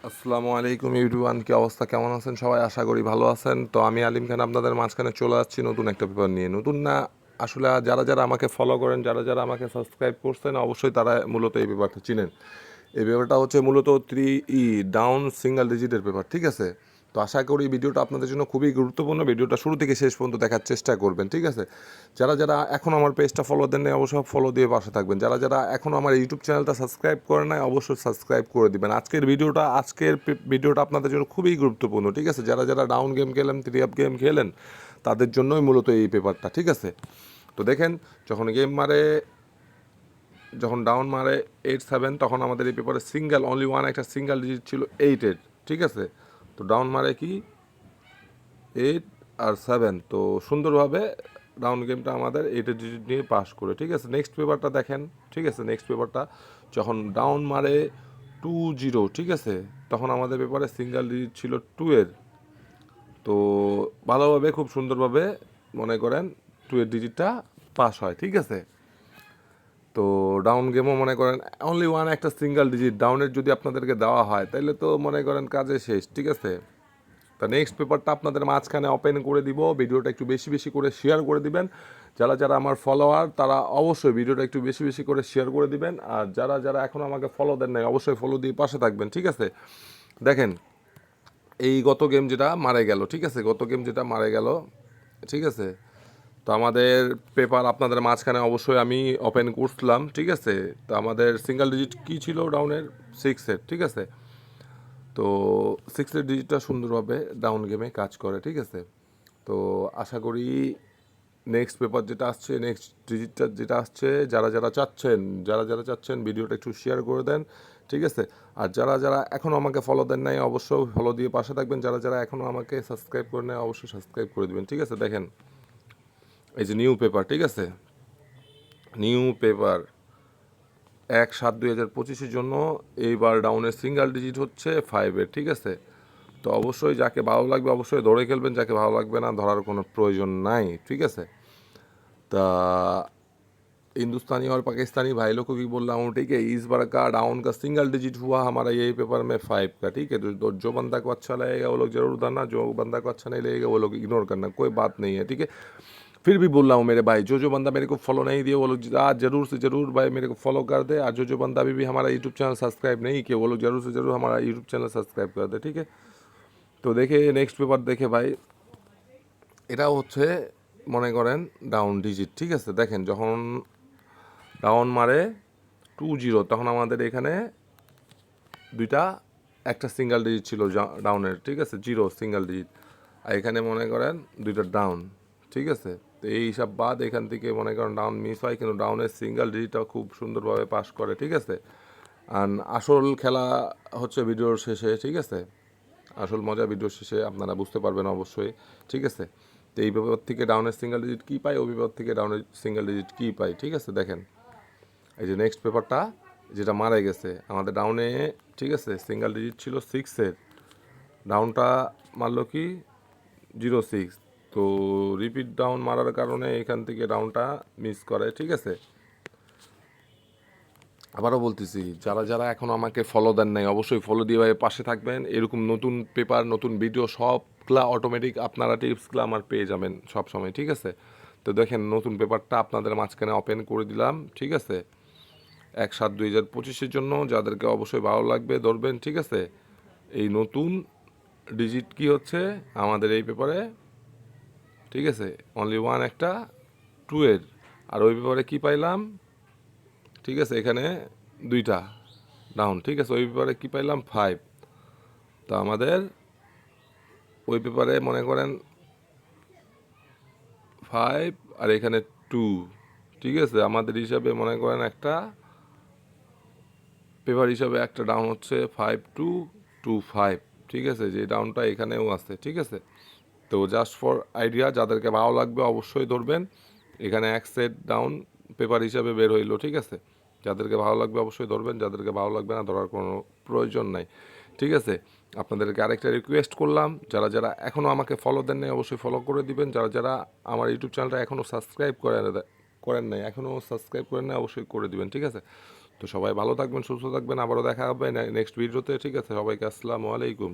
আসসালামু আলাইকুম এভরিওয়ান, কি অবস্থা, কেমন আছেন সবাই? আশা করি ভালো আছেন। তো আমি আলিম খান আপনাদের মাঝখানে চলে যাচ্ছি নতুন একটা পেপার নিয়ে। নতুন না আসলে, যারা যারা আমাকে ফলো করেন, যারা যারা আমাকে সাবস্ক্রাইব করছেন, অবশ্যই তারা মূলত এই পেপারটা চিনেন। এই পেপারটা হচ্ছে মূলত 3E ডাউন সিঙ্গেল ডিজিটের পেপার, ঠিক আছে? তো আশা করি ভিডিওটা আপনাদের জন্য খুবই গুরুত্বপূর্ণ। ভিডিওটা শুরু থেকে শেষ পর্যন্ত দেখার চেষ্টা করবেন, ঠিক আছে? যারা যারা এখনও আমার পেজটা ফলো দেন নাই, অবশ্যই ফলো দিয়ে পাশে থাকবেন। যারা যারা এখনও আমার ইউটিউব চ্যানেলটা সাবস্ক্রাইব করেন নাই, অবশ্যই সাবস্ক্রাইব করে দিবেন। আজকের ভিডিওটা আপনাদের জন্য খুবই গুরুত্বপূর্ণ, ঠিক আছে? যারা যারা ডাউন গেম খেলেন, 3 গেম খেলেন, তাদের জন্যই মূলত এই পেপারটা, ঠিক আছে? তো দেখেন, যখন গেম মারে, যখন ডাউন মারে 8-7, তখন আমাদের এই পেপারে সিঙ্গেল অনলি ওয়ান একটা সিঙ্গেল ডিজিট ছিল 8-এর, ঠিক আছে? তো ডাউন মারে কি 8 আর 7, তো সুন্দরভাবে ডাউন গেমটা আমাদের 8-এর ডিজিট নিয়ে পাস করে, ঠিক আছে? নেক্সট পেপারটা দেখেন, ঠিক আছে? নেক্সট পেপারটা যখন ডাউন মারে 2-0, ঠিক আছে, তখন আমাদের পেপারে সিঙ্গেল ডিজিট ছিল 2-এর। তো ভালোভাবে খুব সুন্দরভাবে মনে করেন 2-এর ডিজিটটা পাস হয়, ঠিক আছে? তো ডাউন গেমও মনে করেন অনলি ওয়ান একটা সিঙ্গেল ডিজিট ডাউনের যদি আপনাদেরকে দেওয়া হয়, তাহলে তো মনে করেন কাজে শেষ, ঠিক আছে? তা নেক্সট পেপারটা আপনাদের মাঝখানে ওপেন করে দিব। ভিডিওটা একটু বেশি বেশি করে শেয়ার করে দিবেন। যারা যারা আমার ফলোয়ার, তারা অবশ্যই ভিডিওটা একটু বেশি বেশি করে শেয়ার করে দিবেন। আর যারা যারা এখনও আমাকে ফলো দেন নাই, অবশ্যই ফলো দিয়ে পাশে থাকবেন, ঠিক আছে? দেখেন, এই গত গেম যেটা মারা গেল, ঠিক আছে, গত গেম যেটা মারা গেল, ঠিক আছে? তো আমাদের পেপার আপনাদের মাঝখানে অবশ্যই আমি ওপেন করছিলাম, ঠিক আছে? তো আমাদের সিঙ্গেল ডিজিট কী ছিল ডাউনের? 6-এর, ঠিক আছে? তো 6-এর ডিজিটটা সুন্দরভাবে ডাউন গেমে কাজ করে, ঠিক আছে? তো আশা করি নেক্সট পেপার যেটা আসছে, নেক্সট ডিজিটটা যেটা আসছে, যারা যারা চাচ্ছেন ভিডিওটা একটু শেয়ার করে দেন, ঠিক আছে? আর যারা যারা এখনও আমাকে ফলো দেন নাই, অবশ্যই ফলো দিয়ে পাশে থাকবেন। যারা যারা এখনও আমাকে সাবস্ক্রাইব করে নেয়, অবশ্যই সাবস্ক্রাইব করে দেবেন, ঠিক আছে? দেখেন, এই যে নিউ পেপার, ঠিক আছে? নিউ পেপার 1/7/2025-এর জন্য এইবার ডাউনের সিঙ্গেল ডিজিট হচ্ছে 5-এর, ঠিক আছে? তো অবশ্যই যাকে ভালো লাগবে অবশ্যই ধরে খেলবেন, যাকে ভালো লাগবে না ধরার কোনো প্রয়োজন নাই, ঠিক আছে? ता हिंदुस्तानी और पाकिस्तानी भाई लोग को भी बोल रहा हूँ, ठीक है? इस बार का डाउन का सिंगल डिजिट हुआ हमारा यही पेपर में 5 का, ठीक है? तो जो बंदा को अच्छा लगेगा वो लोग जरूर धरना, जो बंदा को अच्छा नहीं लगेगा वो लोग इग्नोर करना, कोई बात नहीं है, ठीक है? फिर भी बोल रहा हूँ मेरे भाई, जो जो बंदा मेरे को फॉलो नहीं दिए वो लोग आज जरूर से जरूर भाई मेरे को फॉलो कर दे। और जो जो बंदा अभी भी हमारा यूट्यूब चैनल सब्सक्राइब नहीं किया, वो लोग जरूर से जरूर हमारा यूट्यूब चैनल सब्सक्राइब कर दे, ठीक है? तो देखे नेक्स्ट पेपर देखे भाई, এটাও হচ্ছে মনে করেন ডাউন ডিজিট, ঠিক আছে? দেখেন, যখন ডাউন মারে 2-0, তখন আমাদের এখানে দুইটা একটা সিঙ্গেল ডিজিট ছিল ডাউনের, ঠিক আছে? 0 সিঙ্গেল ডিজিট, আর এখানে মনে করেন দুইটা ডাউন, ঠিক আছে? তো এই হিসাব বাদ এখান থেকে মনে করেন ডাউন মিস হয়, কিন্তু ডাউনের সিঙ্গেল ডিজিটটা খুব সুন্দরভাবে পাস করে, ঠিক আছে? আর আসল খেলা হচ্ছে ভিডিওর শেষে, ঠিক আছে? আসল মজা ভিডিওর শেষে আপনারা বুঝতে পারবেন অবশ্যই, ঠিক আছে? তো এই বিপদ থেকে ডাউনের সিঙ্গেল ডিজিট কী পাই, ও বিপদ থেকে ডাউনের সিঙ্গেল ডিজিট কী পাই, ঠিক আছে? দেখেন, এই যে নেক্সট পেপারটা যেটা মারা গেছে আমাদের ডাউনে, ঠিক আছে, সিঙ্গেল ডিজিট ছিল 6-এর, ডাউনটা মারলো কি 0-6। তো রিপিট ডাউন মারার কারণে এখান থেকে ডাউনটা মিস করে, ঠিক আছে? আবারও বলতেছি, যারা যারা এখন আমাকে ফলো দেন নাই, অবশ্যই ফলো দিয়ে ভাই পাশে থাকবেন। এরকম নতুন পেপার, নতুন ভিডিও সবগুলা অটোমেটিক আপনারা টিপসগুলো আমার পেয়ে যাবেন সব সময়, ঠিক আছে? তো দেখেন, নতুন পেপারটা আপনাদের মাঝখানে ওপেন করে দিলাম, ঠিক আছে? 1/7/2025-এর জন্য যাদেরকে অবশ্যই ভালো লাগবে ধরবেন, ঠিক আছে? এই নতুন ডিজিট কি হচ্ছে আমাদের এই পেপারে, ঠিক আছে? অনলি ওয়ান একটা 2-এর, আর ওই পেপারে কি পাইলাম, ঠিক আছে? এখানে দুইটা ডাউন, ঠিক আছে? ওই পেপারে কি পাইলাম 5। তো আমাদের ওই পেপারে মনে করেন 5 আর এখানে 2, ঠিক আছে? আমাদের হিসাবে মনে করেন একটা পেপার হিসাবে একটা ডাউন হচ্ছে 5-2-2-5, ঠিক আছে? যে ডাউনটা এখানেও আছে, ঠিক আছে? তো জাস্ট ফর আইডিয়া, যাদেরকে ভালো লাগবে অবশ্যই ধরবেন। এখানে এক সেট ডাউন পেপার হিসাবে বের হইলো, ঠিক আছে? যাদেরকে ভালো লাগবে অবশ্যই ধরবেন, যাদেরকে ভালো লাগবে না ধরার কোনো প্রয়োজন নাই, ঠিক আছে? আপনাদেরকে আরেকটা রিকোয়েস্ট করলাম, যারা যারা এখনও আমাকে ফলো দেন নাই অবশ্যই ফলো করে দিবেন। যারা যারা আমার ইউটিউব চ্যানেলটা এখনও সাবস্ক্রাইব করেন নাই, এখনও সাবস্ক্রাইব করেন নাই, অবশ্যই করে দিবেন, ঠিক আছে? তো সবাই ভালো থাকবেন, সুস্থ থাকবেন, আবারও দেখা হবে নেক্সট ভিডিওতে। ঠিক আছে, সবাইকে আসসালামু আলাইকুম।